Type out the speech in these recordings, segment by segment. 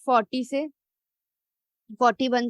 41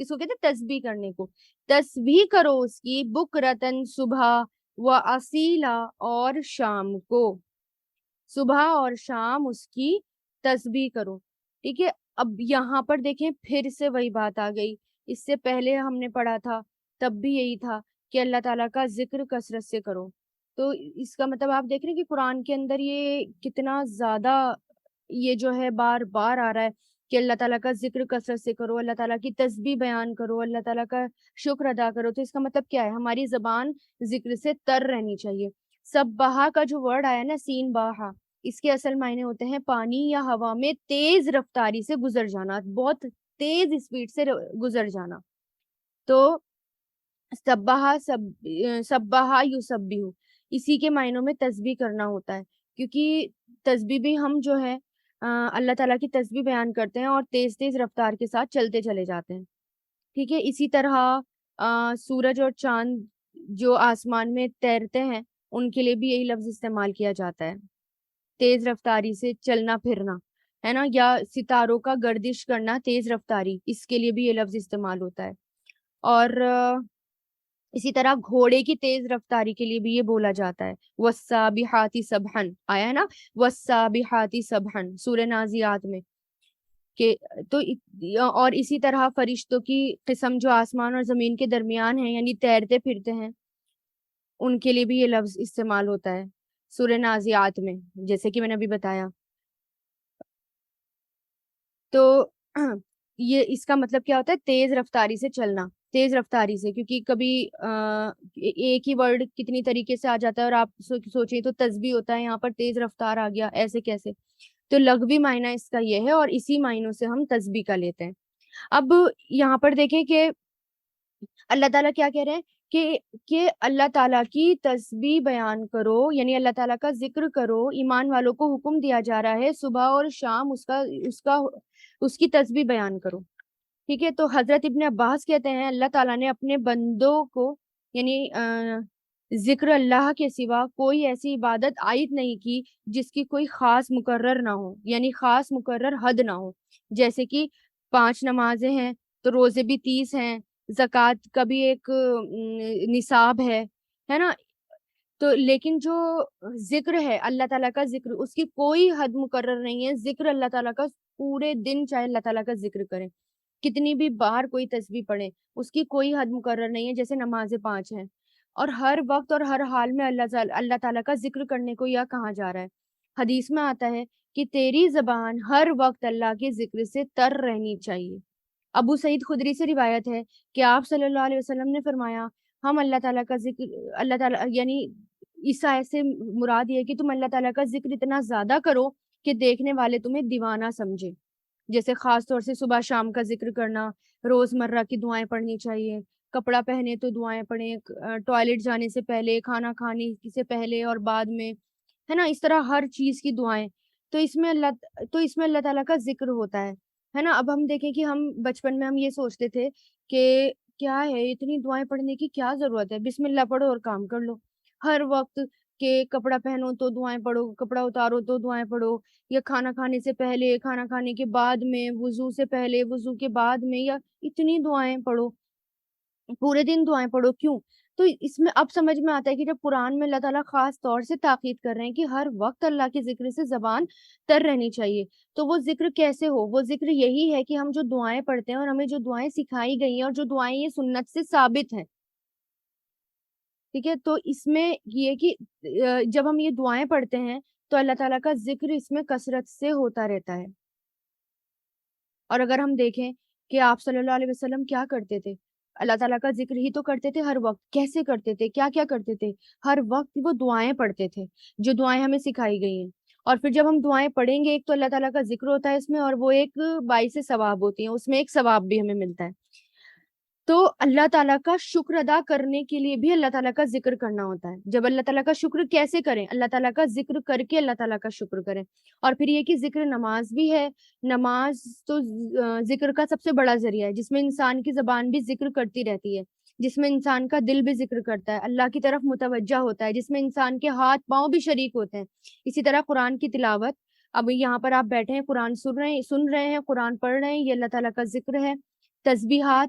کس کو کہتے ہیں؟ تسبیح کرنے کو. تسبیح کرو اس کی بکرتن صبح و اصیلا اور شام کو. صبح اور شام اس کی تسبیح کرو. ٹھیک ہے. اب یہاں پر دیکھیں پھر سے وہی بات آ گئی. اس سے پہلے ہم نے پڑھا تھا تب بھی یہی تھا کہ اللہ تعالیٰ کا ذکر کثرت سے کرو. تو اس کا مطلب آپ دیکھ رہے ہیں کہ قرآن کے اندر یہ کتنا زیادہ یہ جو ہے بار بار آ رہا ہے کہ اللہ تعالیٰ کا ذکر کثرت سے کرو, اللہ تعالیٰ کی تسبیح بیان کرو, اللہ تعالیٰ کا شکر ادا کرو. تو اس کا مطلب کیا ہے؟ ہماری زبان ذکر سے تر رہنی چاہیے. سبحا کا جو ورڈ آیا نا, سین باہا, اس کے اصل معنی ہوتے ہیں پانی یا ہوا میں تیز رفتاری سے گزر جانا, بہت تیز اسپیڈ سے گزر جانا. تو سبحا سبحا یسبح اسی کے معنوں میں تسبیح کرنا ہوتا ہے, کیونکہ تسبیح بھی ہم جو ہے اللہ تعالیٰ کی تسبیح بیان کرتے ہیں اور تیز تیز رفتار کے ساتھ چلتے چلے جاتے ہیں. ٹھیک ہے. اسی طرح سورج اور چاند جو آسمان میں تیرتے ہیں ان کے لیے بھی یہی لفظ استعمال کیا جاتا ہے, تیز رفتاری سے چلنا پھرنا, ہے نا, یا ستاروں کا گردش کرنا تیز رفتاری, اس کے لیے بھی یہ لفظ استعمال ہوتا ہے. اور اسی طرح گھوڑے کی تیز رفتاری کے لیے بھی یہ بولا جاتا ہے. والسابحات سبحن آیا ہے نا, والسابحات سبحن سورہ نازیات میں کہ تو اور اسی طرح فرشتوں کی قسم جو آسمان اور زمین کے درمیان ہیں یعنی تیرتے پھرتے ہیں, ان کے لیے بھی یہ لفظ استعمال ہوتا ہے سورہ نازیات میں, جیسے کہ میں نے ابھی بتایا. تو یہ اس کا مطلب کیا ہوتا ہے؟ تیز رفتاری سے چلنا, تیز رفتاری سے, کیونکہ کبھی ایک ہی ورڈ کتنی طریقے سے آ جاتا ہے اور آپ سوچیں تو تسبیح ہوتا ہے, یہاں پر تیز رفتار آ گیا, ایسے کیسے؟ تو لغوی معنی اس کا یہ ہے اور اسی معنوں سے ہم تسبیح کا لیتے ہیں. اب یہاں پر دیکھیں کہ اللہ تعالیٰ کیا کہہ رہے ہیں کہ اللہ تعالیٰ کی تسبیح بیان کرو, یعنی اللہ تعالیٰ کا ذکر کرو. ایمان والوں کو حکم دیا جا رہا ہے صبح اور شام اس کی تسبیح بیان کرو. ٹھیک ہے. تو حضرت ابن عباس کہتے ہیں اللہ تعالیٰ نے اپنے بندوں کو یعنی ذکر اللہ کے سوا کوئی ایسی عبادت عائد نہیں کی جس کی کوئی خاص مقرر نہ ہو, یعنی خاص مقرر حد نہ ہو. جیسے کہ 5 نمازیں ہیں تو روزے بھی 30 ہیں, زکوٰۃ کا بھی ایک نصاب ہے نا. تو لیکن جو ذکر ہے اللہ تعالیٰ کا ذکر, اس کی کوئی حد مقرر نہیں ہے. ذکر اللہ تعالیٰ کا پورے دن چاہے اللہ تعالیٰ کا ذکر کریں, کتنی بھی بار کوئی تسبیح پڑھے, اس کی کوئی حد مقرر نہیں ہے. جیسے نمازیں 5 ہیں اور ہر وقت اور ہر حال میں اللہ تعالیٰ کا ذکر کرنے کو یا کہا جا رہا ہے. حدیث میں آتا ہے کہ تیری زبان ہر وقت اللہ کے ذکر سے تر رہنی چاہیے. ابو سعید خدری سے روایت ہے کہ آپ صلی اللہ علیہ وسلم نے فرمایا ہم اللہ تعالیٰ کا ذکر, اللہ تعالیٰ یعنی اس آیت سے مراد یہ کہ تم اللہ تعالیٰ کا ذکر اتنا زیادہ کرو کہ دیکھنے والے تمہیں دیوانہ سمجھے. جیسے خاص طور سے صبح شام کا ذکر کرنا, روزمرہ کی دعائیں پڑھنی چاہیے, کپڑا پہنے تو دعائیں پڑھیں, ٹوائلٹ جانے سے پہلے, کھانا کھانے سے پہلے اور بعد میں, ہے نا, اس طرح ہر چیز کی دعائیں. تو اس میں اللہ تعالیٰ کا ذکر ہوتا ہے نا. اب ہم دیکھیں کہ ہم بچپن میں ہم یہ سوچتے تھے کہ کیا ہے اتنی دعائیں پڑھنے کی کیا ضرورت ہے, بسم اللہ پڑھو اور کام کر لو. ہر وقت کہ کپڑا پہنو تو دعائیں پڑھو, کپڑا اتارو تو دعائیں پڑھو, یا کھانا کھانے سے پہلے, کھانا کھانے کے بعد میں, وضو سے پہلے, وضو کے بعد میں, یا اتنی دعائیں پڑھو, پورے دن دعائیں پڑھو. کیوں؟ تو اس میں اب سمجھ میں آتا ہے کہ جب قرآن میں اللہ تعالیٰ خاص طور سے تاکید کر رہے ہیں کہ ہر وقت اللہ کے ذکر سے زبان تر رہنی چاہیے, تو وہ ذکر کیسے ہو؟ وہ ذکر یہی ہے کہ ہم جو دعائیں پڑھتے ہیں اور ہمیں جو دعائیں سکھائی گئی ہیں اور جو دعائیں یہ سنت سے ثابت ہیں, ٹھیک ہے, تو اس میں یہ کہ جب ہم یہ دعائیں پڑھتے ہیں تو اللہ تعالیٰ کا ذکر اس میں کثرت سے ہوتا رہتا ہے. اور اگر ہم دیکھیں کہ آپ صلی اللہ علیہ وسلم کیا کرتے تھے, اللہ تعالیٰ کا ذکر ہی تو کرتے تھے ہر وقت. کیسے کرتے تھے, کیا کیا کرتے تھے؟ ہر وقت وہ دعائیں پڑھتے تھے جو دعائیں ہمیں سکھائی گئی ہیں. اور پھر جب ہم دعائیں پڑھیں گے, ایک تو اللہ تعالیٰ کا ذکر ہوتا ہے اس میں, اور وہ ایک باعث ثواب ہوتی ہیں, اس میں ایک ثواب بھی ہمیں ملتا ہے. تو اللہ تعالیٰ کا شکر ادا کرنے کے لیے بھی اللہ تعالیٰ کا ذکر کرنا ہوتا ہے. جب اللہ تعالیٰ کا شکر کیسے کریں؟ اللہ تعالیٰ کا ذکر کر کے اللہ تعالیٰ کا شکر کریں. اور پھر یہ کہ ذکر نماز بھی ہے. نماز تو ذکر کا سب سے بڑا ذریعہ ہے, جس میں انسان کی زبان بھی ذکر کرتی رہتی ہے, جس میں انسان کا دل بھی ذکر کرتا ہے, اللہ کی طرف متوجہ ہوتا ہے, جس میں انسان کے ہاتھ پاؤں بھی شریک ہوتے ہیں. اسی طرح قرآن کی تلاوت, اب یہاں پر آپ بیٹھے ہیں, قرآن سن رہے ہیں, قرآن پڑھ رہے ہیں, یہ اللہ تعالیٰ کا ذکر ہے. تسبیحات,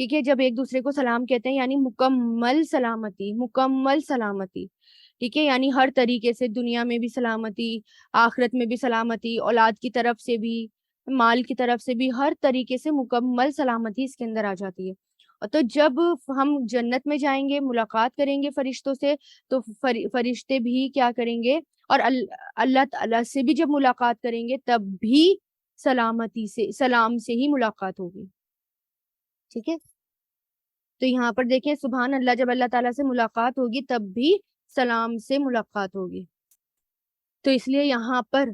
ٹھیک ہے، جب ایک دوسرے کو سلام کہتے ہیں یعنی مکمل سلامتی، مکمل سلامتی، ٹھیک ہے، یعنی ہر طریقے سے دنیا میں بھی سلامتی، آخرت میں بھی سلامتی، اولاد کی طرف سے بھی، مال کی طرف سے بھی، ہر طریقے سے مکمل سلامتی اس کے اندر آ جاتی ہے۔ اور تو جب ہم جنت میں جائیں گے، ملاقات کریں گے فرشتوں سے، تو فرشتے بھی کیا کریں گے، اور اللہ تعالیٰ سے بھی جب ملاقات کریں گے تب بھی سلامتی سے، سلام سے ہی ملاقات ہوگی، ٹھیک ہے۔ تو یہاں پر دیکھیں سبحان اللہ، جب اللہ تعالیٰ سے ملاقات ہوگی تب بھی سلام سے ملاقات ہوگی، تو اس لیے یہاں پر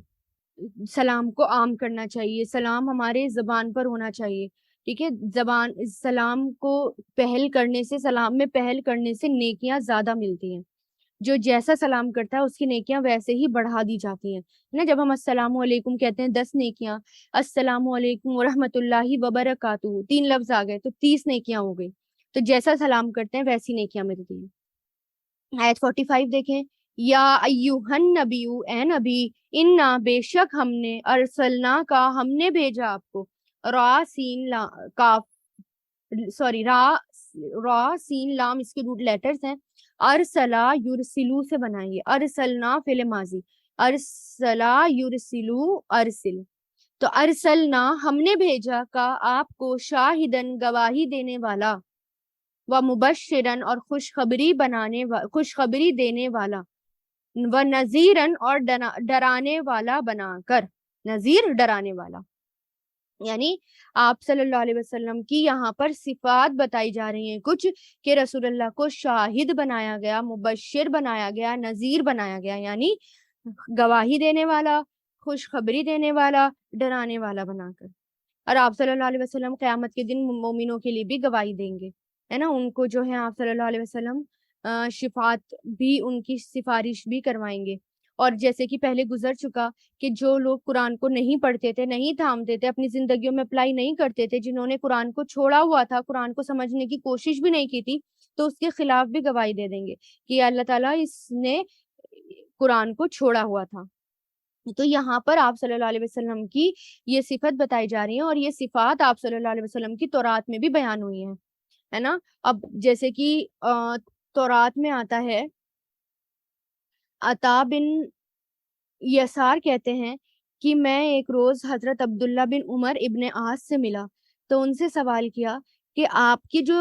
سلام کو عام کرنا چاہیے، سلام ہمارے زبان پر ہونا چاہیے، ٹھیک ہے۔ زبان سلام کو پہل کرنے سے، سلام میں پہل کرنے سے نیکیاں زیادہ ملتی ہیں، جو جیسا سلام کرتا ہے اس کی نیکیاں ویسے ہی بڑھا دی جاتی ہیں نا۔ جب ہم السلام علیکم کہتے ہیں 10 نیکیاں، السلام علیکم ورحمۃ اللہ وبرکاتہ 3 لفظ آ گئے تو 30 نیکیاں ہو گئی، تو جیسا سلام کرتے ہیں ویسی نیکیاں ملتی ہیں۔ آیت 45 دیکھیں، یا ایوہن نبی، اے نبی، انا بے شک ہم نے، ارسلنا کا ہم نے بھیجا آپ کو، را سین کاف، سوری را سین لام اس کے روٹ لیٹرز ہیں، ارسلا یرسلو سے بنائیے، ارسلنا فعل ماضی، ارسلا یرسلو ارسل، تو ارسلنا ہم نے بھیجا کا آپ کو، شاہدن گواہی دینے والا، و مبشرن اور خوشخبری دینے والا، و نذیرن اور ڈرانے والا بنا کر، نذیر ڈرانے والا، یعنی آپ صلی اللہ علیہ وسلم کی یہاں پر صفات بتائی جا رہی ہیں کچھ، کہ رسول اللہ کو شاہد بنایا گیا، مبشر بنایا گیا، نذیر بنایا گیا، یعنی گواہی دینے والا، خوشخبری دینے والا، ڈرانے والا بنا کر۔ اور آپ صلی اللہ علیہ وسلم قیامت کے دن مومنوں کے لیے بھی گواہی دیں گے، ہے نا، ان کو جو ہے آپ صلی اللہ علیہ وسلم شفاعت بھی، ان کی سفارش بھی کروائیں گے۔ اور جیسے کہ پہلے گزر چکا کہ جو لوگ قرآن کو نہیں پڑھتے تھے، نہیں تھامتے تھے، اپنی زندگیوں میں اپلائی نہیں کرتے تھے، جنہوں نے قرآن کو چھوڑا ہوا تھا، قرآن کو سمجھنے کی کوشش بھی نہیں کی تھی، تو اس کے خلاف بھی گواہی دے دیں گے کہ اللہ تعالیٰ اس نے قرآن کو چھوڑا ہوا تھا۔ تو یہاں پر آپ صلی اللہ علیہ وسلم کی یہ صفت بتائی جا رہی ہے، اور یہ صفات آپ صلی اللہ علیہ وسلم کی تورات میں بھی بیان ہوئی ہیں، ہے نا۔ اب جیسے کہ تورات میں آتا ہے، عطا بن یسار کہتے ہیں کہ میں ایک روز حضرت عبداللہ بن عمر ابن عاص سے ملا، تو ان سے سوال کیا کہ آپ کی جو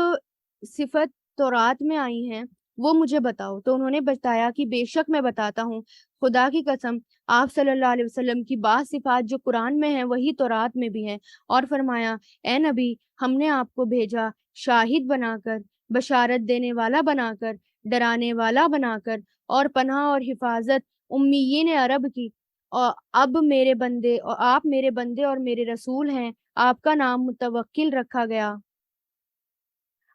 صفت تورات میں آئی ہیں وہ مجھے بتاؤ، تو انہوں نے بتایا کہ بے شک میں بتاتا ہوں، خدا کی قسم آپ صلی اللہ علیہ وسلم کی بعض صفات جو قرآن میں ہیں وہی تورات میں بھی ہیں، اور فرمایا اے نبی، ہم نے آپ کو بھیجا شاہد بنا کر، بشارت دینے والا بنا کر، ڈرانے والا بنا کر، اور پناہ اور حفاظت امیین عرب کی، اور اب میرے بندے، اور آپ میرے بندے اور میرے رسول ہیں، آپ کا نام متوکل رکھا گیا،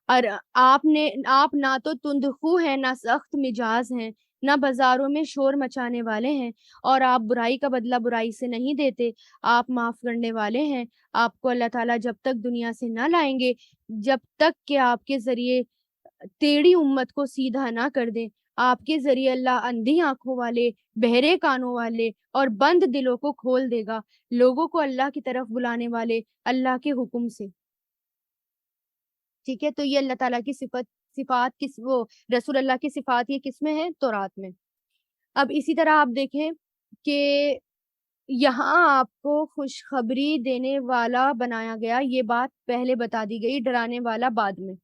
اور آپ نہ تو تندخو ہیں، نہ سخت مجاز ہیں، نہ بازاروں میں شور مچانے والے ہیں، اور آپ برائی کا بدلہ برائی سے نہیں دیتے، آپ معاف کرنے والے ہیں۔ آپ کو اللہ تعالیٰ جب تک دنیا سے نہ لائیں گے، جب تک کہ آپ کے ذریعے ٹیڑھی امت کو سیدھا نہ کر دیں، آپ کے ذریعے اللہ اندھی آنکھوں والے، بہرے کانوں والے اور بند دلوں کو کھول دے گا، لوگوں کو اللہ کی طرف بلانے والے اللہ کے حکم سے، ٹھیک ہے۔ تو یہ اللہ تعالیٰ کی صفات وہ رسول اللہ کی صفات یہ کس میں ہے؟ تورات میں۔ اب اسی طرح آپ دیکھیں کہ یہاں آپ کو خوشخبری دینے والا بنایا گیا، یہ بات پہلے بتا دی گئی، ڈرانے والا بعد میں،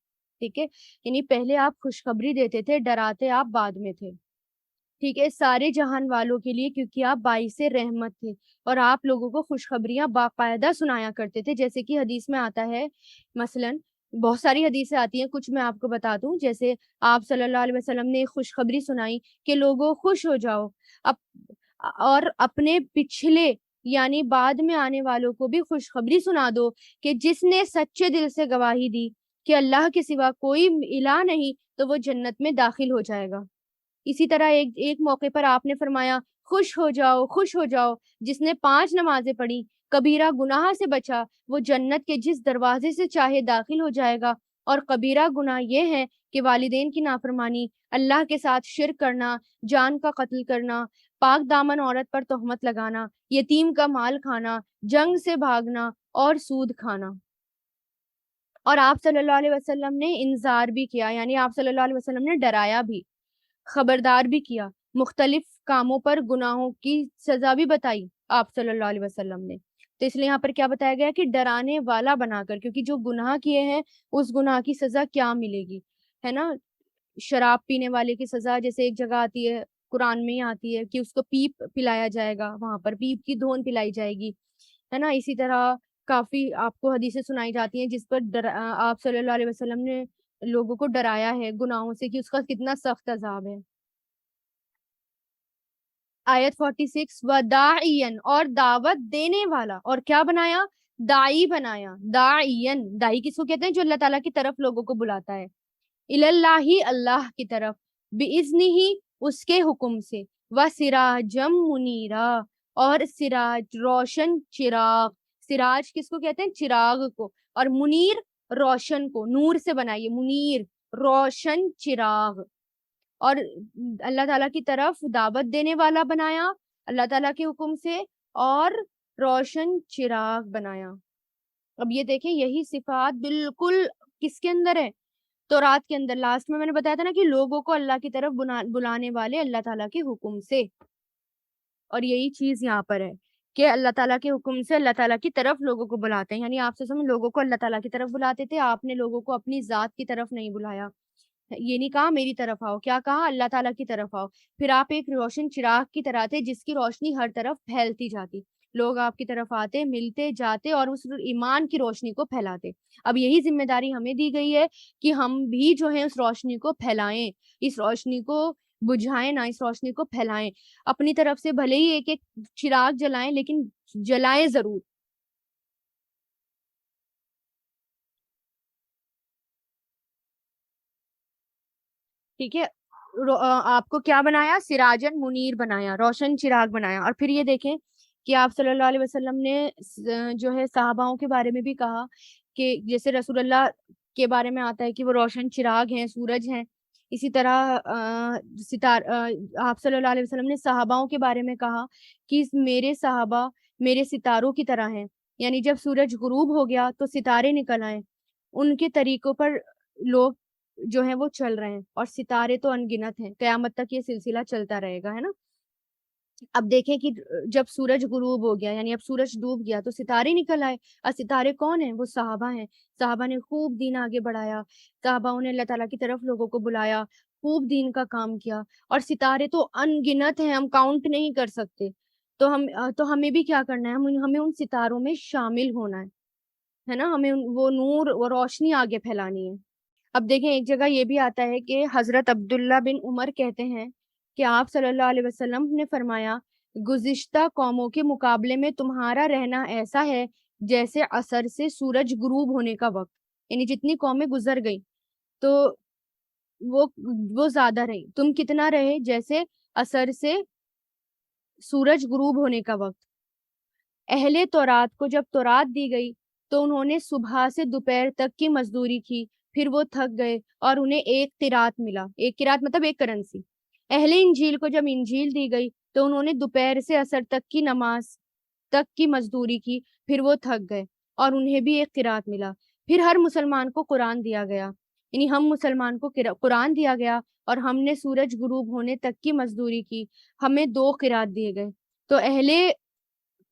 ٹھیک ہے، یعنی پہلے آپ خوشخبری دیتے تھے، ڈراتے آپ بعد میں تھے، ٹھیک ہے، سارے جہان والوں کے لیے، کیونکہ آپ باعث رحمت تھے، اور آپ لوگوں کو خوشخبریاں باقاعدہ سنایا کرتے تھے، جیسے کہ حدیث میں آتا ہے، مثلاً بہت ساری حدیثیں آتی ہیں، کچھ میں آپ کو بتا دوں، جیسے آپ صلی اللہ علیہ وسلم نے ایک خوشخبری سنائی کہ لوگوں خوش ہو جاؤ، اور اپنے پچھلے یعنی بعد میں آنے والوں کو بھی خوشخبری سنا دو کہ جس نے سچے دل سے گواہی دی کہ اللہ کے سوا کوئی الہ نہیں تو وہ جنت میں داخل ہو جائے گا۔ اسی طرح ایک موقع پر آپ نے فرمایا خوش ہو جاؤ، خوش ہو جاؤ، جس نے 5 نمازیں پڑھی، کبیرہ گناہ سے بچا، وہ جنت کے جس دروازے سے چاہے داخل ہو جائے گا، اور کبیرہ گناہ یہ ہے کہ والدین کی نافرمانی، اللہ کے ساتھ شرک کرنا، جان کا قتل کرنا، پاک دامن عورت پر تہمت لگانا، یتیم کا مال کھانا، جنگ سے بھاگنا اور سود کھانا۔ اور آپ صلی اللہ علیہ وسلم نے انذار بھی کیا، یعنی آپ صلی اللہ علیہ وسلم نے ڈرایا بھی، خبردار بھی کیا، مختلف کاموں پر گناہوں کی سزا بھی بتائی آپ صلی اللہ علیہ وسلم نے۔ تو اس لیے یہاں پر کیا بتایا گیا کہ ڈرانے والا بنا کر، کیونکہ جو گناہ کیے ہیں اس گناہ کی سزا کیا ملے گی، ہے نا۔ شراب پینے والے کی سزا جیسے ایک جگہ آتی ہے، قرآن میں ہی آتی ہے کہ اس کو پیپ پلایا جائے گا، وہاں پر پیپ کی دھون پلائی جائے گی، ہے نا۔ اسی طرح کافی آپ کو حدیثیں سنائی جاتی ہیں جس پر آپ صلی اللہ علیہ وسلم نے لوگوں کو ڈرایا ہے گناہوں سے کہ اس کا کتنا سخت عذاب ہے۔ آیت 46، وداعین، اور دعوت دینے والا، اور کیا بنایا؟ دائی بنایا، داعین، دائی کس کو کہتے ہیں؟ جو اللہ تعالیٰ کی طرف لوگوں کو بلاتا ہے، اللہ، اللہ کی طرف، بِإِذْنِهِ، اس کے حکم سے، وَسِرَاجًا مُنِيرًا، اور سراج، روشن چراغ، سراج کس کو کہتے ہیں؟ چراغ کو، اور منیر روشن کو، نور سے بنائیے، منیر روشن چراغ، اور اللہ تعالیٰ کی طرف دعوت دینے والا بنایا اللہ تعالیٰ کے حکم سے، اور روشن چراغ بنایا۔ اب یہ دیکھیں یہی صفات بالکل کس کے اندر ہے؟ تورات کے اندر۔ لاسٹ میں نے بتایا تھا نا کہ لوگوں کو اللہ کی طرف بلانے والے اللہ تعالیٰ کے حکم سے، اور یہی چیز یہاں پر ہے کہ اللہ تعالیٰ کے حکم سے اللہ تعالیٰ کی طرف لوگوں کو بلاتے ہیں، یعنی آپ سے سمجھ لوگوں کو اللہ تعالیٰ کی طرف بلاتے تھے، آپ نے لوگوں کو اپنی ذات کی طرف نہیں بلایا، یہ نہیں کہا میری طرف آؤ، کیا کہا؟ اللہ تعالیٰ کی طرف آؤ۔ پھر آپ ایک روشن چراغ کی طرح تھے جس کی روشنی ہر طرف پھیلتی جاتی، لوگ آپ کی طرف آتے، ملتے جاتے اور اس ایمان کی روشنی کو پھیلاتے۔ اب یہی ذمہ داری ہمیں دی گئی ہے کہ ہم بھی جو ہے اس روشنی کو پھیلائیں، اس روشنی کو بجھائیں نہ، اس روشنی کو پھیلائیں اپنی طرف سے، بھلے ہی ایک ایک چراغ جلائیں لیکن جلائیں ضرور۔ ٹھیک ہے، آپ کو کیا بنایا؟ سراجن منیر بنایا، روشن چراغ بنایا۔ اور پھر یہ دیکھیں کہ آپ صلی اللہ علیہ وسلم نے جو ہے صحاباؤں کے بارے میں بھی کہا کہ جیسے رسول اللہ کے بارے میں آتا ہے کہ وہ روشن چراغ ہیں، سورج ہیں، اسی طرح آپ صلی اللہ علیہ وسلم نے صحاباؤں کے بارے میں کہا کہ میرے صحابہ میرے ستاروں کی طرح ہیں، یعنی جب سورج غروب ہو گیا تو ستارے نکل آئے، ان کے طریقوں پر لوگ جو ہیں وہ چل رہے ہیں، اور ستارے تو ان گنت ہیں، قیامت تک یہ سلسلہ چلتا رہے گا، ہے نا۔ اب دیکھیں کہ جب سورج غروب ہو گیا، یعنی اب سورج ڈوب گیا تو ستارے نکل آئے، اور ستارے کون ہیں؟ وہ صحابہ ہیں۔ صحابہ نے خوب دین آگے بڑھایا، صحابہ نے اللہ تعالیٰ کی طرف لوگوں کو بلایا، خوب دین کا کام کیا، اور ستارے تو ان گنت ہیں، ہم کاؤنٹ نہیں کر سکتے۔ تو ہمیں بھی کیا کرنا ہے؟ ہمیں ان ستاروں میں شامل ہونا ہے نا، ہمیں وہ نور، وہ روشنی آگے پھیلانی ہے۔ اب دیکھیں ایک جگہ یہ بھی آتا ہے کہ حضرت عبداللہ بن عمر کہتے ہیں کہ آپ صلی اللہ علیہ وسلم نے فرمایا، گزشتہ قوموں کے مقابلے میں تمہارا رہنا ایسا ہے جیسے عصر سے سورج غروب ہونے کا وقت، یعنی جتنی قومیں گزر گئی تو وہ وہ زیادہ رہی، تم کتنا رہے؟ جیسے عصر سے سورج غروب ہونے کا وقت۔ اہل تورات کو جب تورات دی گئی تو انہوں نے صبح سے دوپہر تک کی مزدوری کی، پھر وہ تھک گئے اور انہیں ایک قرات ملا، ایک قرات مطلب ایک کرنسی۔ اہل انجیل کو جب انجیل دی گئی تو انہوں نے دوپہر سے عصر تک کی نماز تک کی مزدوری کی، پھر وہ تھک گئے اور انہیں بھی ایک قرات ملا۔ پھر ہر مسلمان کو قرآن دیا گیا، یعنی ہم مسلمان کو قرآن دیا گیا، اور ہم نے سورج غروب ہونے تک کی مزدوری کی، ہمیں 2 قرات دیے گئے۔ تو اہل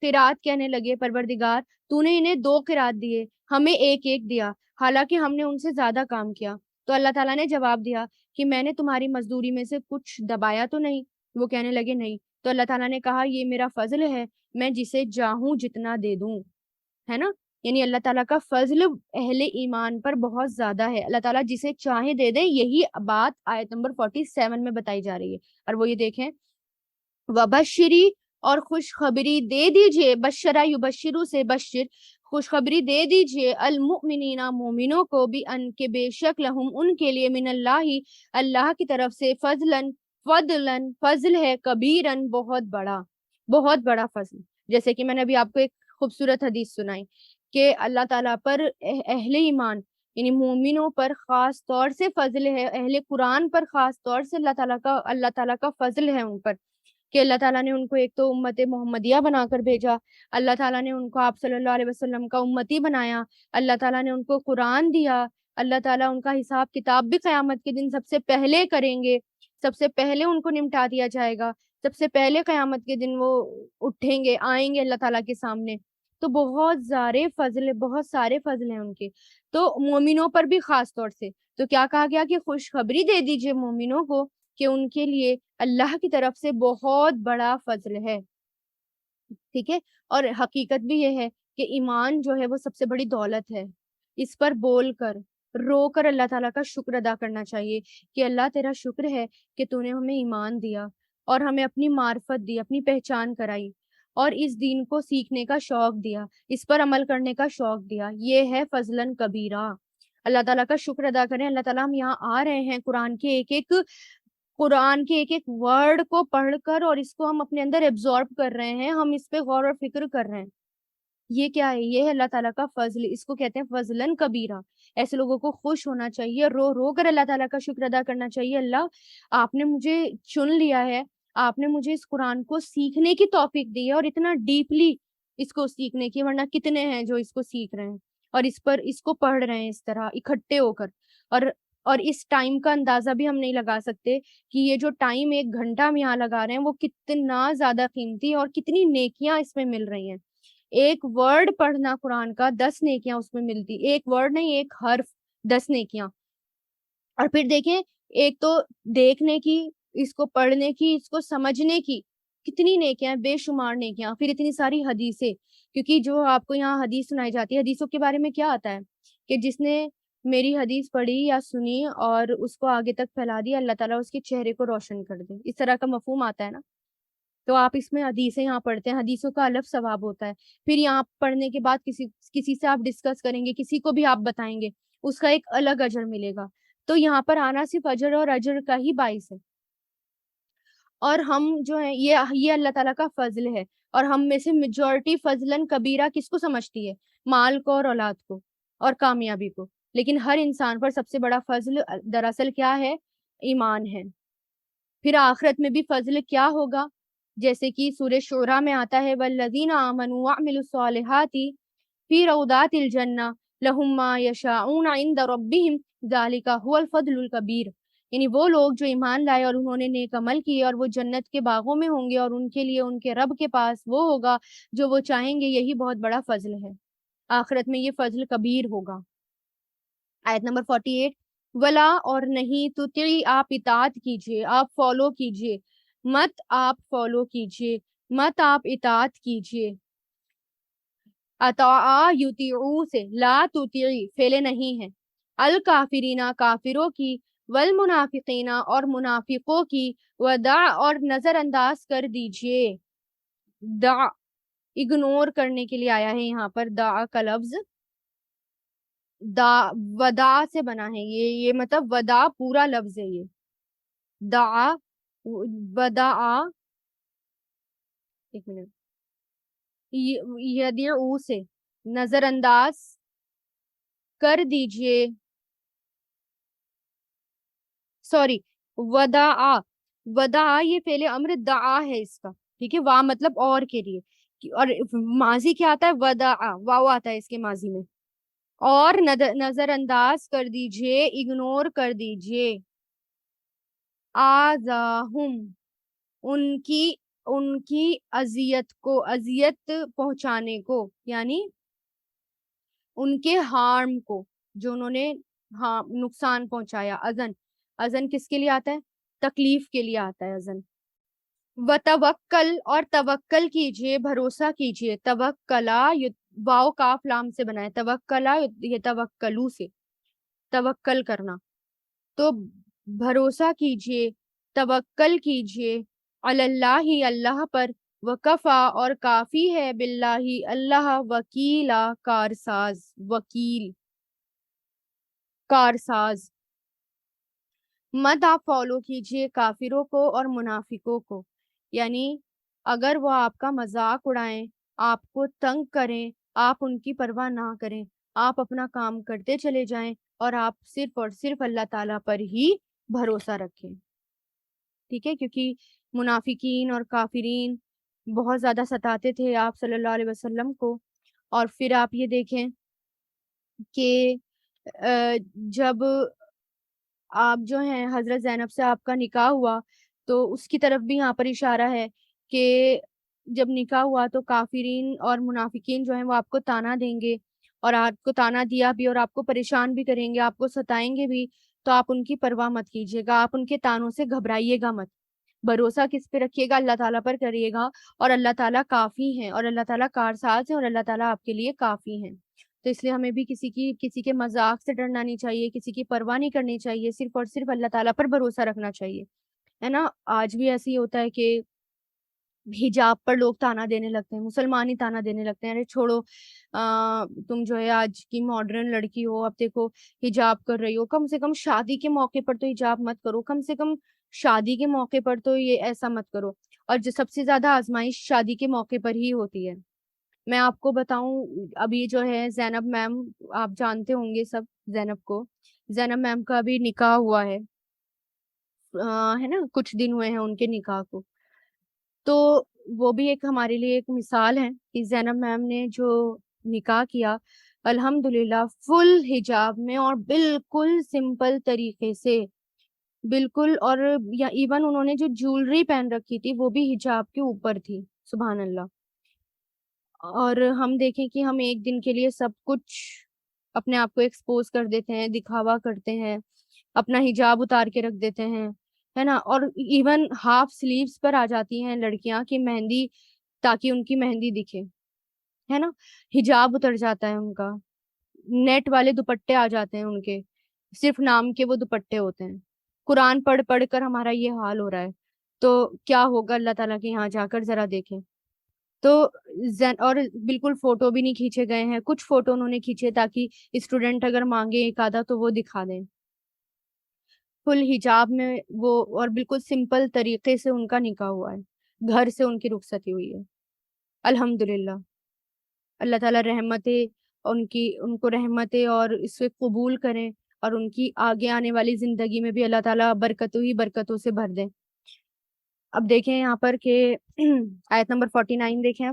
قرات کہنے لگے، پروردگار تو نے انہیں 2 قرات دیے، ہمیں ایک ایک دیا، حالانکہ ہم نے ان سے زیادہ کام کیا۔ تو اللہ تعالیٰ نے جواب دیا کہ میں نے تمہاری مزدوری میں سے کچھ دبایا تو نہیں؟ وہ کہنے لگے نہیں۔ تو اللہ تعالیٰ نے کہا یہ میرا فضل ہے، میں جسے چاہوں جتنا دے دوں، ہے نا۔ یعنی اللہ تعالیٰ کا فضل اہل ایمان پر بہت زیادہ ہے، اللہ تعالیٰ جسے چاہے دے دے، یہی بات آیت نمبر 47 میں بتائی جا رہی ہے۔ اور وہ یہ دیکھیں، وبشری، اور خوشخبری دے دیجئے، بشرا یبشرو سے بشر، خوشخبری دے دیجئے، المؤمنین مومنوں کو، بھی ان کے بے شک لہم ان کے لیے، من اللہ اللہ کی طرف سے، فضلن فضل ہے، کبیرن بہت بڑا فضل۔ جیسے کہ میں نے ابھی آپ کو ایک خوبصورت حدیث سنائی کہ اللہ تعالیٰ پر اہل ایمان یعنی مومنوں پر خاص طور سے فضل ہے، اہل قرآن پر خاص طور سے اللہ تعالیٰ کا فضل ہے ان پر، کہ اللہ تعالیٰ نے ان کو ایک تو امت محمدیہ بنا کر بھیجا، اللہ تعالیٰ نے ان کو آپ صلی اللہ علیہ وسلم کا امتی بنایا، اللہ تعالیٰ نے ان کو قرآن دیا، اللہ تعالیٰ ان کا حساب کتاب بھی قیامت کے دن سب سے پہلے کریں گے، سب سے پہلے ان کو نمٹا دیا جائے گا، سب سے پہلے قیامت کے دن وہ اٹھیں گے، آئیں گے اللہ تعالیٰ کے سامنے۔ تو بہت سارے فضل ہیں ان کے، تو مومنوں پر بھی خاص طور سے تو کیا کہا گیا کہ خوشخبری دے دیجئے مومنوں کو کہ ان کے لیے اللہ کی طرف سے بہت بڑا فضل ہے، ٹھیک ہے۔ اور حقیقت بھی یہ ہے کہ ایمان جو ہے وہ سب سے بڑی دولت ہے، اس پر بول کر رو کر اللہ تعالیٰ کا شکر ادا کرنا چاہیے کہ اللہ تیرا شکر ہے کہ تو نے ہمیں ایمان دیا اور ہمیں اپنی معرفت دی، اپنی پہچان کرائی، اور اس دین کو سیکھنے کا شوق دیا، اس پر عمل کرنے کا شوق دیا، یہ ہے فضلاً کبیرہ۔ اللہ تعالیٰ کا شکر ادا کریں۔ اللہ تعالیٰ ہم یہاں آ رہے ہیں قرآن کے ایک ایک ورڈ کو پڑھ کر، اور اس کو ہم اپنے اندر ایبزارب کر رہے ہیں، ہم اس پہ غور و فکر کر رہے ہیں۔ یہ کیا ہے؟ یہ ہے اللہ تعالیٰ کا فضل، اس کو کہتے ہیں فضلاً کبیرہ۔ ایسے لوگوں کو خوش ہونا چاہیے، رو رو کر اللہ تعالیٰ کا شکر ادا کرنا چاہیے، اللہ آپ نے مجھے چن لیا ہے، آپ نے مجھے اس قرآن کو سیکھنے کی توفیق دی ہے، اور اتنا ڈیپلی اس کو سیکھنے کی، ورنہ کتنے ہیں جو اس کو سیکھ رہے ہیں اور اس کو پڑھ رہے ہیں اس طرح اکٹھے ہو کر، اور اور اس ٹائم کا اندازہ بھی ہم نہیں لگا سکتے کہ یہ جو ٹائم 1 گھنٹہ ہم یہاں لگا رہے ہیں وہ کتنا زیادہ قیمتی ہے، اور کتنی نیکیاں اس میں مل رہی ہیں۔ ایک ورڈ پڑھنا قرآن کا 10 نیکیاں اس میں ملتی، ایک ورڈ نہیں، ایک حرف 10 نیکیاں۔ اور پھر دیکھیں، ایک تو دیکھنے کی، اس کو پڑھنے کی، اس کو سمجھنے کی کتنی نیکیاں، بے شمار نیکیاں، پھر اتنی ساری حدیثیں، کیونکہ جو آپ کو یہاں حدیث سنائی جاتی ہے، حدیثوں کے بارے میں کیا آتا ہے کہ جس نے میری حدیث پڑھی یا سنی اور اس کو آگے تک پھیلا دیا، اللہ تعالیٰ اس کے چہرے کو روشن کر دے، اس طرح کا مفہوم آتا ہے نا۔ تو آپ اس میں حدیثیں یہاں پڑھتے ہیں، حدیثوں کا الگ ثواب ہوتا ہے، پھر یہاں پڑھنے کے بعد کسی سے آپ ڈسکس کریں گے، کسی کو بھی آپ بتائیں گے، اس کا ایک الگ اجر ملے گا۔ تو یہاں پر آنا صرف اجر اور اجر کا ہی باعث ہے، اور ہم جو ہیں یہ اللہ تعالیٰ کا فضل ہے، اور ہم میں سے میجورٹی فضلاً کبیرہ کس کو سمجھتی ہے؟ مال کو اور اولاد کو اور کامیابی کو، لیکن ہر انسان پر سب سے بڑا فضل دراصل کیا ہے؟ ایمان ہے۔ پھر آخرت میں بھی فضل کیا ہوگا؟ جیسے کہ سورہ شعراء میں آتا ہے والذین آمنوا وعملوا الصالحات فی روضات الجنہ لہم ما یشاءون عند ربہم ذالک هو الفضل الکبیر، یعنی وہ لوگ جو ایمان لائے اور انہوں نے نیک عمل کیے اور وہ جنت کے باغوں میں ہوں گے، اور ان کے لیے ان کے رب کے پاس وہ ہوگا جو وہ چاہیں گے، یہی بہت بڑا فضل ہے۔ آخرت میں یہ فضل کبیر ہوگا۔ آیت نمبر 48، ولا اور نہیں تطیعی، آپ اطاعت کیجئے، آپ فالو کیجئے، مت آپ فالو کیجئے، مت آپ اطاعت کیجئے۔ اطاع یطیعو سے، لا تطیعی فعل نہیں ہے، الکافرین کافروں کی، والمنافقین اور منافقوں کی، ودع اور نظر انداز کر دیجئے، دع اگنور کرنے کے لیے آیا ہے یہاں پر، دع کا لفظ دا ودا سے بنا ہے، یہ مطلب ودا پورا لفظ ہے، یہ دعا ودا، ایک منٹ، یدعو سے نظر انداز کر دیجئے، سوری، ودا ودا یہ فعل امر دعا ہے اس کا، ٹھیک ہے، وا مطلب اور کے لیے، اور ماضی کیا آتا ہے؟ ودا، واو آتا ہے اس کے ماضی میں، اور نظر انداز کر دیجئے، اگنور کر دیجئے، آذاہم ان کی اذیت کو، اذیت پہنچانے کو، یعنی ان کے ہارم کو، جو انہوں نے ہاں نقصان پہنچایا۔ اذن کس کے لیے آتا ہے؟ تکلیف کے لیے آتا ہے اذن۔ وتوکل اور توکل کیجئے، بھروسہ کیجئے، توکلا واو کاف لام سے بنا ہے، توکلا یہ توکلو سے، توکل کرنا، تو بھروسہ کیجئے، توکل کیجئے، علی اللہ اللہ پر، وکفا اور کافی ہے، باللہ اللہ، وکیلا کارساز، وکیل کارساز۔ مت آپ فالو کیجئے کافروں کو اور منافقوں کو، یعنی اگر وہ آپ کا مذاق اڑائیں، آپ کو تنگ کریں، آپ ان کی پرواہ نہ کریں، آپ اپنا کام کرتے چلے جائیں، اور آپ صرف اور صرف اللہ تعالیٰ پر ہی بھروسہ رکھیں، ٹھیک ہے، کیونکہ منافقین اور کافرین بہت زیادہ ستاتے تھے آپ صلی اللہ علیہ وسلم کو. اور پھر آپ یہ دیکھیں کہ جب آپ جو ہیں حضرت زینب سے آپ کا نکاح ہوا تو اس کی طرف بھی یہاں پر اشارہ ہے کہ جب نکاح ہوا تو کافرین اور منافقین جو ہیں وہ آپ کو تانا دیں گے، اور آپ کو تانا دیا بھی اور آپ کو پریشان بھی کریں گے، آپ کو ستائیں گے بھی، تو آپ ان کی پرواہ مت کیجیے گا، آپ ان کے تانوں سے گھبرائیے گا مت. بھروسہ کس پہ رکھیے گا؟ اللہ تعالیٰ پر کریے گا، اور اللہ تعالیٰ کافی ہیں، اور اللہ تعالیٰ کارساز ہیں، اور اللہ تعالیٰ آپ کے لیے کافی ہیں. تو اس لیے ہمیں بھی کسی کے مذاق سے ڈرنا نہیں چاہیے، کسی کی پرواہ نہیں کرنی چاہیے، صرف اور صرف اللہ تعالیٰ پر بھروسہ رکھنا چاہیے، ہے نا. آج بھی ایسے ہی ہوتا ہے کہ حجاب پر لوگ تانا دینے لگتے ہیں، مسلمان ہی تانا دینے لگتے ہیں، ارے چھوڑو، تم جو ہے آج کی ماڈرن لڑکی ہو، اب دیکھو حجاب کر رہی ہو، کم سے کم شادی کے موقع پر تو حجاب مت کرو، کم سے کم شادی کے موقع پر تو یہ ایسا مت کرو. اور جو سب سے زیادہ آزمائش شادی کے موقع پر ہی ہوتی ہے. میں آپ کو بتاؤں، ابھی جو ہے زینب میم، آپ جانتے ہوں گے سب زینب کو، زینب میم کا ابھی نکاح ہوا ہے نا، کچھ دن ہوئے ہیں ان کے نکاح کو. تو وہ بھی ایک ہمارے لیے ایک مثال ہے کہ زینب میم نے جو نکاح کیا الحمدللہ فل حجاب میں اور بالکل سمپل طریقے سے، بالکل. اور یا ایون انہوں نے جو جولری پہن رکھی تھی وہ بھی حجاب کے اوپر تھی، سبحان اللہ. اور ہم دیکھیں کہ ہم ایک دن کے لیے سب کچھ اپنے آپ کو ایکسپوز کر دیتے ہیں، دکھاوا کرتے ہیں، اپنا حجاب اتار کے رکھ دیتے ہیں، ہے نا. اور ایون ہاف سلیوز پر آ جاتی ہیں لڑکیاں کی مہندی، تاکہ ان کی مہندی دکھے، ہے نا. حجاب اتر جاتا ہے ان کا، نیٹ والے دوپٹے آ جاتے ہیں ان کے، صرف نام کے وہ دوپٹے ہوتے ہیں. قرآن پڑھ پڑھ کر ہمارا یہ حال ہو رہا ہے، تو کیا ہوگا اللہ تعالیٰ کے یہاں جا کر ذرا دیکھیں. تو اور بالکل فوٹو بھی نہیں کھینچے گئے ہیں، کچھ فوٹو انہوں نے کھینچے تاکہ اسٹوڈنٹ اگر مانگے ایک آدھا تو وہ دکھا دیں. فل حجاب میں وہ، اور بالکل سمپل طریقے سے ان کا نکاح ہوا ہے، گھر سے ان کی رخصتی ہوئی ہے الحمدللہ. اللہ تعالیٰ رحمتیں ان کو رحمتیں اور اس سے قبول کریں، اور ان کی آگے آنے والی زندگی میں بھی اللہ تعالیٰ برکتوں ہی برکتوں سے بھر دیں. اب دیکھیں یہاں پر کہ آیت نمبر 49 دیکھیں.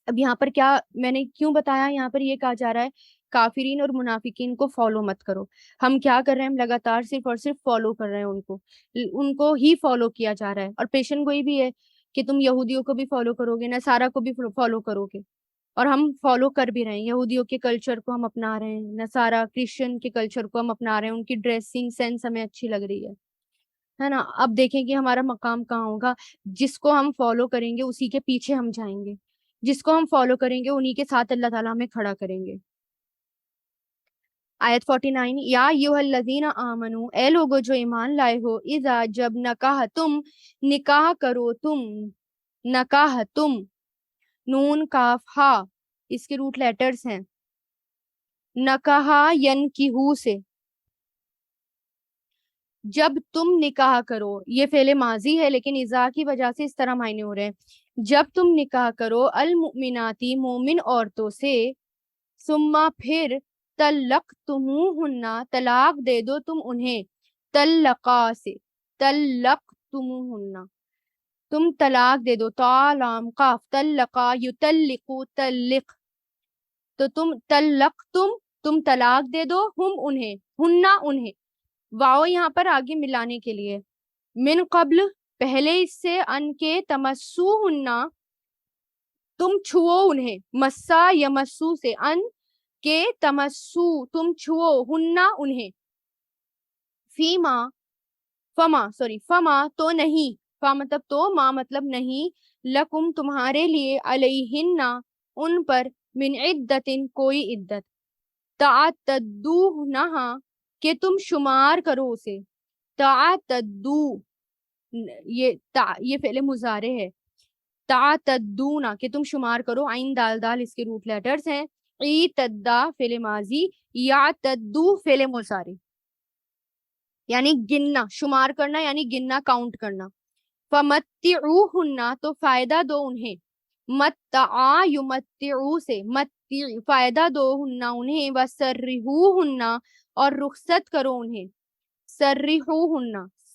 اب یہاں پر کیا میں نے کیوں بتایا، یہاں پر یہ کہا جا رہا ہے کافرین اور منافقین کو فالو مت کرو. ہم کیا کر رہے ہیں؟ ہم لگاتار صرف اور صرف فالو کر رہے ہیں، ان کو ہی فالو کیا جا رہا ہے. اور پیشن گوئی بھی ہے کہ تم یہودیوں کو بھی فالو کرو گے، نصارہ کو بھی فالو کرو گے. اور ہم فالو کر بھی رہے ہیں، یہودیوں کے کلچر کو ہم اپنا رہے ہیں، نصارہ کرسچن کے کلچر کو ہم اپنا رہے ہیں، ان کی ڈریسنگ سینس ہمیں اچھی لگ رہی ہے نا. اب دیکھیں کہ ہمارا مقام کہاں ہوگا. جس کو ہم فالو کریں گے اسی کے پیچھے ہم جائیں گے، جس کو ہم فالو کریں گے انہی کے ساتھ اللہ تعالیٰ ہمیں کھڑا کریں گے. آیت 49، یا ایھا الذین آمنو، اے لوگو جو ایمان لائے ہو، اذا جب نکاح تم، نکاح کرو تم، نکاح تم، نون کاف ہا اس کے روٹ لیٹرز ہیں، نکاح ینکحو سے، جب تم نکاح کرو، یہ فعل ماضی ہے لیکن اذا کی وجہ سے اس طرح معنی ہو رہے ہیں. جب تم نکاح کرو المؤمناتی، مومن عورتوں سے، ثم پھر طلقتموہن، طلاق دے دو تم انہیں، طلقا سے، طلقتموہن، تم طلاق دے دو، لام قاف، طلقا یطلقو طلق، تو تم طلاق دے دو، ہم انہیں، ہننا انہیں، واؤ یہاں پر آگے ملانے کے لیے، من قبل پہلے اس سے، ان کے، تمسوہن تم چھو انہیں، مسا یمسو سے، ان کے، تمسو تم چھو، ہننا انہیں، فما تو نہیں، فا مطلب تو، ما مطلب نہیں، لکم تمہارے لیے، علیہن ان پر، من عدت کوئی عدت، تعتدونہا کہ تم شمار کرو اسے، تعتدو یہ فعل مضارع ہے، تعتدونا کہ تم شمار کرو، عین دال دال اس کے روٹ لیٹرز ہیں، عتدا فعل ماضی، یعتدو فعل مضارع، یعنی گننا، شمار کرنا یعنی گننا، کاؤنٹ کرنا. فمتعوہن تو فائدہ دو انہیں، متعا یمتعو سے، فائدہ دو ہننا انہیں، وسرحوہن اور رخصت کرو انہیں، سرحوہن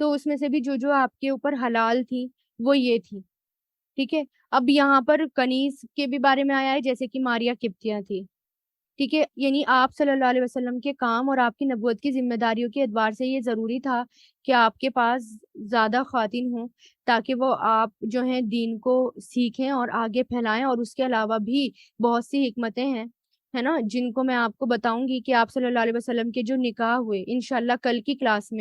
تو اس میں سے بھی جو آپ کے اوپر حلال تھی وہ یہ تھی، ٹھیک ہے۔ اب یہاں پر کنیز کے بھی بارے میں آیا ہے، جیسے کہ ماریا قبطیہ تھی، ٹھیک ہے۔ یعنی آپ صلی اللہ علیہ وسلم کے کام اور آپ کی نبوت کی ذمہ داریوں کے اعتبار سے یہ ضروری تھا کہ آپ کے پاس زیادہ خواتین ہوں، تاکہ وہ آپ جو ہیں دین کو سیکھیں اور آگے پھیلائیں۔ اور اس کے علاوہ بھی بہت سی حکمتیں ہیں، ہے نا، جن کو میں آپ کو بتاؤں گی کہ آپ صلی اللہ علیہ وسلم کے جو نکاح ہوئے، انشاءاللہ کل کی کلاس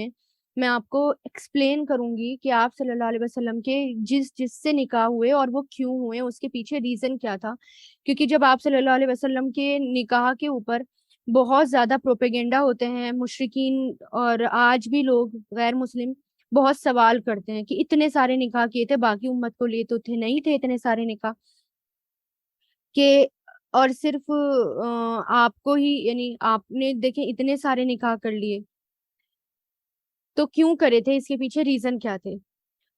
میں آپ کو ایکسپلین کروں گی کہ آپ صلی اللہ علیہ وسلم کے جس سے نکاح ہوئے اور وہ کیوں ہوئے، اس کے پیچھے ریزن کیا تھا۔ کیونکہ جب آپ صلی اللہ علیہ وسلم کے نکاح کے اوپر بہت زیادہ پروپیگنڈا ہوتے ہیں مشرکین، اور آج بھی لوگ غیر مسلم بہت سوال کرتے ہیں کہ اتنے سارے نکاح کیے تھے، باقی امت کو لیے تو تھے نہیں تھے اتنے سارے نکاح کہ، اور صرف آپ کو ہی، یعنی آپ نے دیکھیں اتنے سارے نکاح کر لیے تو کیوں کرے تھے، اس کے پیچھے ریزن کیا تھے۔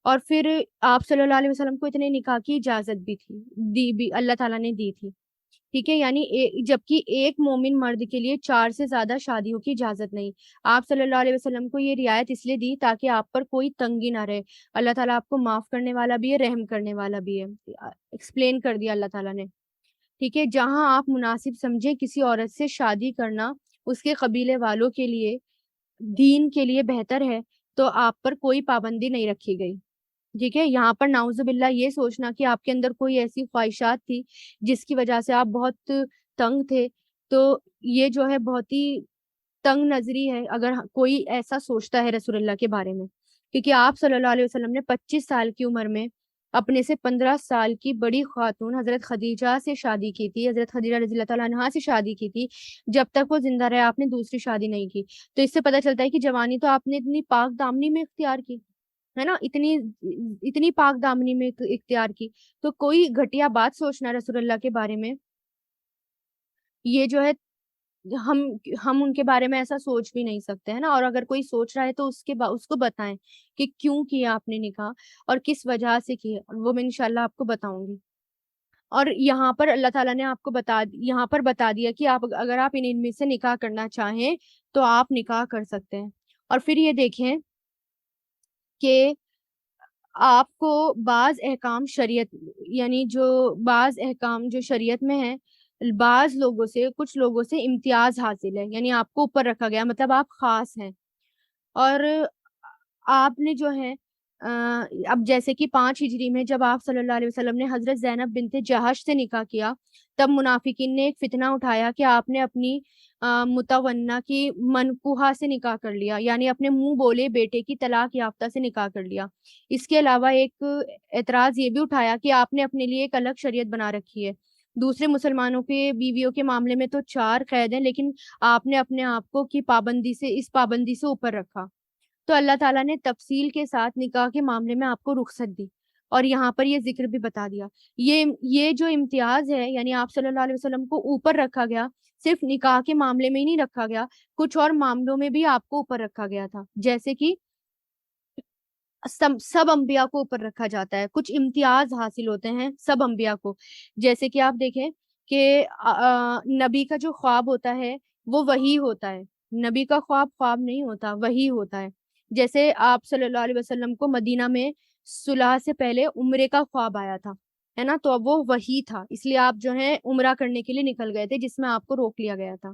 اور پھر آپ صلی اللہ علیہ وسلم کو اتنے نکاح کی اجازت بھی تھی، دی بھی اللہ تعالیٰ نے دی تھی، ٹھیک ہے۔ یعنی جبکہ ایک مومن مرد کے لیے 4 سے زیادہ شادیوں کی اجازت نہیں۔ آپ صلی اللہ علیہ وسلم کو یہ رعایت اس لیے دی تاکہ آپ پر کوئی تنگی نہ رہے۔ اللہ تعالیٰ آپ کو معاف کرنے والا بھی ہے، رحم کرنے والا بھی ہے، ایکسپلین کر دیا اللہ تعالیٰ نے، ٹھیک ہے۔ جہاں آپ مناسب سمجھیں کسی عورت سے شادی کرنا اس کے قبیلے والوں کے لیے دین کے لیے بہتر ہے، تو آپ پر کوئی پابندی نہیں رکھی گئی، ٹھیک ہے۔ یہاں پر نعوذ باللہ یہ سوچنا کہ آپ کے اندر کوئی ایسی خواہشات تھی جس کی وجہ سے آپ بہت تنگ تھے، تو یہ جو ہے بہت ہی تنگ نظری ہے اگر کوئی ایسا سوچتا ہے رسول اللہ کے بارے میں، کیونکہ آپ صلی اللہ علیہ وسلم نے 25 سال کی عمر میں اپنے سے 15 سال کی بڑی خاتون حضرت خدیجہ سے شادی کی تھی، حضرت خدیجہ رضی اللہ تعالیٰ عنہا سے شادی کی تھی۔ جب تک وہ زندہ رہے آپ نے دوسری شادی نہیں کی۔ تو اس سے پتہ چلتا ہے کہ جوانی تو آپ نے اتنی پاک دامنی میں اختیار کی، ہے نا، اتنی پاک دامنی میں اختیار کی، تو کوئی گھٹیا بات سوچنا رسول اللہ کے بارے میں، یہ جو ہے ہم ہم ان کے بارے میں ایسا سوچ بھی نہیں سکتے، ہے نا۔ اور اگر کوئی سوچ رہا ہے تو اس کو بتائیں کہ کیوں کیا آپ نے نکاح اور کس وجہ سے کیا، اور وہ میں انشاءاللہ آپ کو بتاؤں گی۔ اور یہاں پر اللہ تعالیٰ نے آپ کو یہاں پر بتا دیا کہ آپ اگر آپ ان میں سے نکاح کرنا چاہیں تو آپ نکاح کر سکتے ہیں۔ اور پھر یہ دیکھیں کہ آپ کو بعض احکام شریعت، یعنی جو بعض احکام جو شریعت میں ہیں، بعض لوگوں سے، کچھ لوگوں سے امتیاز حاصل ہے، یعنی آپ کو اوپر رکھا گیا، مطلب آپ خاص ہیں۔ اور آپ نے جو ہے اب جیسے کہ 5 ہجری میں جب آپ صلی اللہ علیہ وسلم نے حضرت زینب بنت جہش سے نکاح کیا، تب منافقین نے ایک فتنہ اٹھایا کہ آپ نے اپنی متونہ کی منکوحہ سے نکاح کر لیا، یعنی اپنے منہ بولے بیٹے کی طلاق یافتہ سے نکاح کر لیا۔ اس کے علاوہ ایک اعتراض یہ بھی اٹھایا کہ آپ نے اپنے لیے ایک الگ شریعت بنا رکھی ہے۔ دوسرے مسلمانوں کے بیویوں کے معاملے میں تو 4 قید ہیں، لیکن آپ نے اپنے آپ کو کی پابندی سے، اس پابندی سے اوپر رکھا۔ تو اللہ تعالیٰ نے تفصیل کے ساتھ نکاح کے معاملے میں آپ کو رخصت دی، اور یہاں پر یہ ذکر بھی بتا دیا۔ یہ جو امتیاز ہے، یعنی آپ صلی اللہ علیہ وسلم کو اوپر رکھا گیا، صرف نکاح کے معاملے میں ہی نہیں رکھا گیا، کچھ اور معاملوں میں بھی آپ کو اوپر رکھا گیا تھا، جیسے کہ سب انبیاء کو اوپر رکھا جاتا ہے، کچھ امتیاز حاصل ہوتے ہیں سب انبیاء کو۔ جیسے کہ آپ دیکھیں کہ نبی کا جو خواب ہوتا ہے وہ وحی ہوتا ہے، نبی کا خواب نہیں ہوتا، وحی ہوتا ہے۔ جیسے آپ صلی اللہ علیہ وسلم کو مدینہ میں صلح سے پہلے عمرے کا خواب آیا تھا، ہے نا، تو اب وہ وحی تھا، اس لیے آپ جو ہے عمرہ کرنے کے لیے نکل گئے تھے، جس میں آپ کو روک لیا گیا تھا۔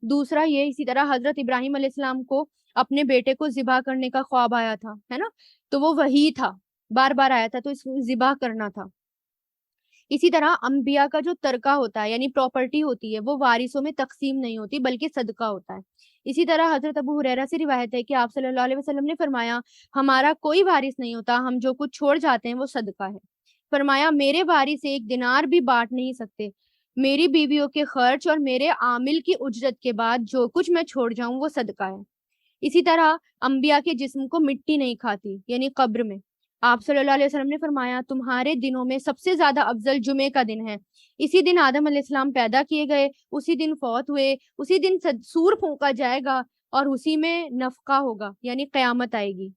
دوسرا یہ، اسی طرح حضرت ابراہیم علیہ السلام کو اپنے بیٹے کو ذبح کرنے کا خواب آیا تھا، ہے نا، تو وہ وحی تھا، بار بار آیا تھا، تو اس کو ذبح کرنا تھا۔ اسی طرح انبیاء کا جو ترکہ ہوتا ہے، یعنی پراپرٹی ہوتی ہے، وہ وارثوں میں تقسیم نہیں ہوتی بلکہ صدقہ ہوتا ہے۔ اسی طرح حضرت ابو ہریرہ سے روایت ہے کہ آپ صلی اللہ علیہ وسلم نے فرمایا، ہمارا کوئی وارث نہیں ہوتا، ہم جو کچھ چھوڑ جاتے ہیں وہ صدقہ ہے۔ فرمایا، میرے وارث 1 دینار بھی بانٹ نہیں سکتے، میری بیویوں کے خرچ اور میرے عامل کی اجرت کے بعد جو کچھ میں چھوڑ جاؤں وہ صدقہ ہے۔ اسی طرح انبیاء کے جسم کو مٹی نہیں کھاتی، یعنی قبر میں آپ صلی اللہ علیہ وسلم نے فرمایا، تمہارے دنوں میں سب سے زیادہ افضل جمعے کا دن ہے، اسی دن آدم علیہ السلام پیدا کیے گئے، اسی دن فوت ہوئے، اسی دن سور پھونکا جائے گا، اور اسی میں نفخہ ہوگا، یعنی قیامت آئے گی۔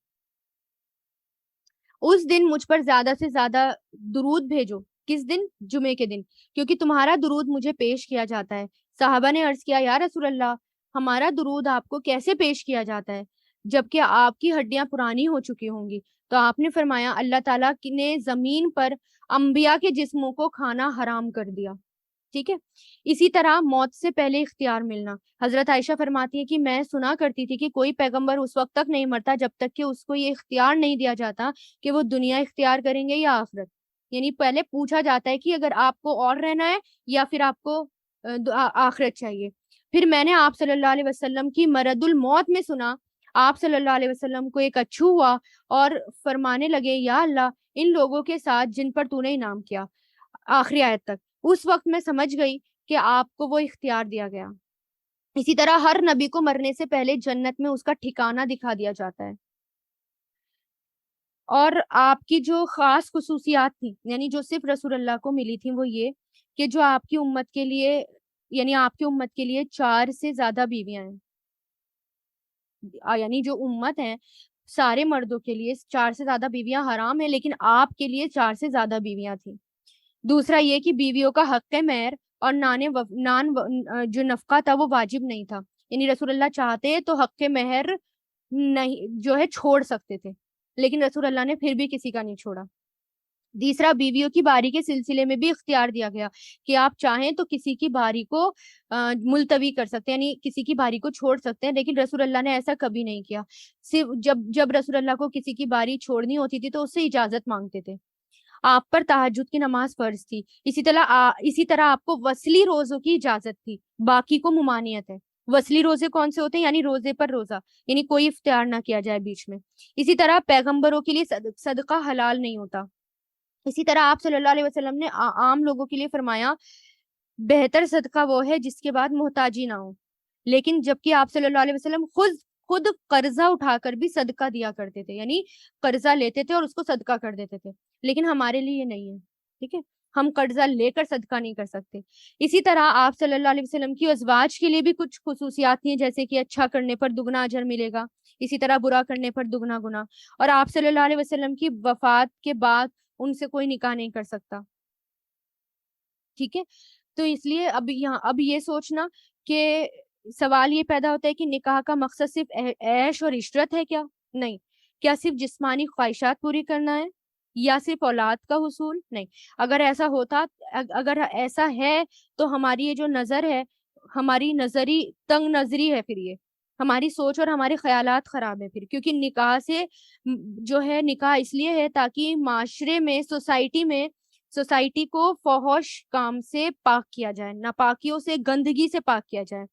اس دن مجھ پر زیادہ سے زیادہ درود بھیجو۔ کس دن؟ جمعے کے دن، کیونکہ تمہارا درود مجھے پیش کیا جاتا ہے۔ صحابہ نے عرض کیا، یا رسول اللہ، ہمارا درود آپ کو کیسے پیش کیا جاتا ہے؟ جبکہ آپ کی ہڈیاں پرانی ہو چکی ہوں گی. تو آپ نے فرمایا اللہ تعالیٰ نے زمین پر انبیاء کے جسموں کو کھانا حرام کر دیا. ٹھیک ہے. اسی طرح موت سے پہلے اختیار ملنا. حضرت عائشہ فرماتی ہے کہ میں سنا کرتی تھی کہ کوئی پیغمبر اس وقت تک نہیں مرتا جب تک کہ اس کو یہ اختیار نہیں دیا جاتا کہ وہ دنیا اختیار کریں گے یا آخرت. یعنی پہلے پوچھا جاتا ہے کہ اگر آپ کو اور رہنا ہے یا پھر آپ کو آخرت چاہیے. پھر میں نے آپ صلی اللہ علیہ وسلم کی مرد الموت میں سنا آپ صلی اللہ علیہ وسلم کو ایک اچھو ہوا اور فرمانے لگے یا اللہ ان لوگوں کے ساتھ جن پر تو نے انعام کیا آخری آیت تک. اس وقت میں سمجھ گئی کہ آپ کو وہ اختیار دیا گیا. اسی طرح ہر نبی کو مرنے سے پہلے جنت میں اس کا ٹھکانہ دکھا دیا جاتا ہے. اور آپ کی جو خاص خصوصیات تھی یعنی جو صرف رسول اللہ کو ملی تھی وہ یہ کہ جو آپ کی امت کے لیے یعنی آپ کی امت کے لیے 4 سے زیادہ بیویاں ہیں. یعنی جو امت ہیں سارے مردوں کے لیے 4 سے زیادہ بیویاں حرام ہیں لیکن آپ کے لیے 4 سے زیادہ بیویاں تھیں. دوسرا یہ کہ بیویوں کا حق مہر اور جو نفقہ تھا وہ واجب نہیں تھا. یعنی رسول اللہ چاہتے تو حق مہر نہیں جو ہے چھوڑ سکتے تھے لیکن رسول اللہ نے پھر بھی کسی کا نہیں چھوڑا. تیسرا بیویوں کی باری کے سلسلے میں بھی اختیار دیا گیا کہ آپ چاہیں تو کسی کی باری کو ملتوی کر سکتے ہیں یعنی کسی کی باری کو چھوڑ سکتے ہیں لیکن رسول اللہ نے ایسا کبھی نہیں کیا. صرف جب رسول اللہ کو کسی کی باری چھوڑنی ہوتی تھی تو اس سے اجازت مانگتے تھے. آپ پر تہجد کی نماز فرض تھی. اسی طرح آپ کو وصلی روزوں کی اجازت تھی. باقی کو ممانعت ہے. وصلی روزے کون سے ہوتے ہیں یعنی روزے پر روزہ یعنی کوئی افطار نہ کیا جائے بیچ میں. اسی طرح پیغمبروں کے لیے صدقہ حلال نہیں ہوتا. اسی طرح آپ صلی اللہ علیہ وسلم نے عام لوگوں کے لیے فرمایا بہتر صدقہ وہ ہے جس کے بعد محتاجی نہ ہو. لیکن جبکہ آپ صلی اللہ علیہ وسلم خود قرضہ اٹھا کر بھی صدقہ دیا کرتے تھے یعنی قرضہ لیتے تھے اور اس کو صدقہ کر دیتے تھے. لیکن ہمارے لیے یہ نہیں ہے. ٹھیک ہے. ہم قرضہ لے کر صدقہ نہیں کر سکتے. اسی طرح آپ صلی اللہ علیہ وسلم کی ازواج کے لیے بھی کچھ خصوصیات ہیں جیسے کہ اچھا کرنے پر دگنا اجر ملے گا. اسی طرح برا کرنے پر دگنا گناہ. اور آپ صلی اللہ علیہ وسلم کی وفات کے بعد ان سے کوئی نکاح نہیں کر سکتا. ٹھیک ہے. تو اس لیے اب یہ سوچنا کہ سوال یہ پیدا ہوتا ہے کہ نکاح کا مقصد صرف عیش اور عشرت ہے کیا؟ نہیں. کیا صرف جسمانی خواہشات پوری کرنا ہے یا صرف اولاد کا حصول؟ نہیں. اگر ایسا ہے تو ہماری یہ جو نظر ہے ہماری تنگ نظری ہے. پھر یہ ہماری سوچ اور ہمارے خیالات خراب ہے پھر کیونکہ نکاح سے جو ہے نکاح اس لیے ہے تاکہ معاشرے میں سوسائٹی کو فحش کام سے پاک کیا جائے ناپاکیوں سے گندگی سے پاک کیا جائے.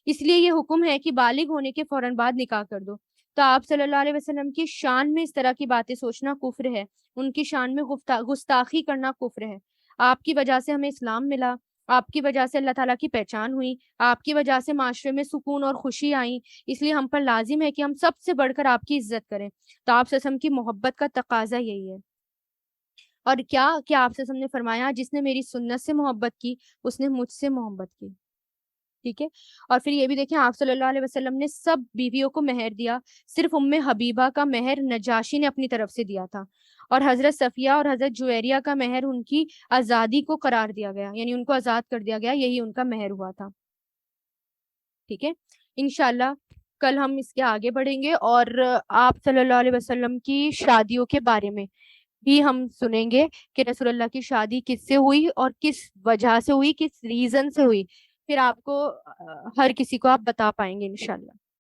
اس لیے یہ حکم ہے کہ بالغ ہونے کے فوراً بعد نکاح کر دو. تو آپ صلی اللہ علیہ وسلم کی شان میں اس طرح کی باتیں سوچنا کفر ہے. ان کی شان میں گستاخی کرنا کفر ہے. آپ کی وجہ سے ہمیں اسلام ملا. آپ کی وجہ سے اللہ تعالیٰ کی پہچان ہوئی. آپ کی وجہ سے معاشرے میں سکون اور خوشی آئی. اس لیے ہم پر لازم ہے کہ ہم سب سے بڑھ کر آپ کی عزت کریں. تو آپ صلی اللہ علیہ وسلم کی محبت کا تقاضا یہی ہے. اور کیا آپ صلی اللہ علیہ وسلم نے فرمایا جس نے میری سنت سے محبت کی اس نے مجھ سے محبت کی. ٹھیک ہے. اور پھر یہ بھی دیکھیں آپ صلی اللہ علیہ وسلم نے سب بیویوں کو مہر دیا. صرف حبیبہ کا مہر نجاشی نے اپنی طرف سے دیا تھا اور حضرت صفیہ اور حضرت جویریہ کا مہر ان کی آزادی کو قرار دیا گیا یعنی ان کو آزاد کر دیا گیا. یہی ان کا مہر ہوا تھا. ٹھیک ہے. انشاءاللہ کل ہم اس کے آگے بڑھیں گے اور آپ صلی اللہ علیہ وسلم کی شادیوں کے بارے میں بھی ہم سنیں گے کہ رسول اللہ کی شادی کس سے ہوئی اور کس وجہ سے ہوئی کس ریزن سے ہوئی. پھر آپ کو ہر کسی کو آپ بتا پائیں گے انشاءاللہ.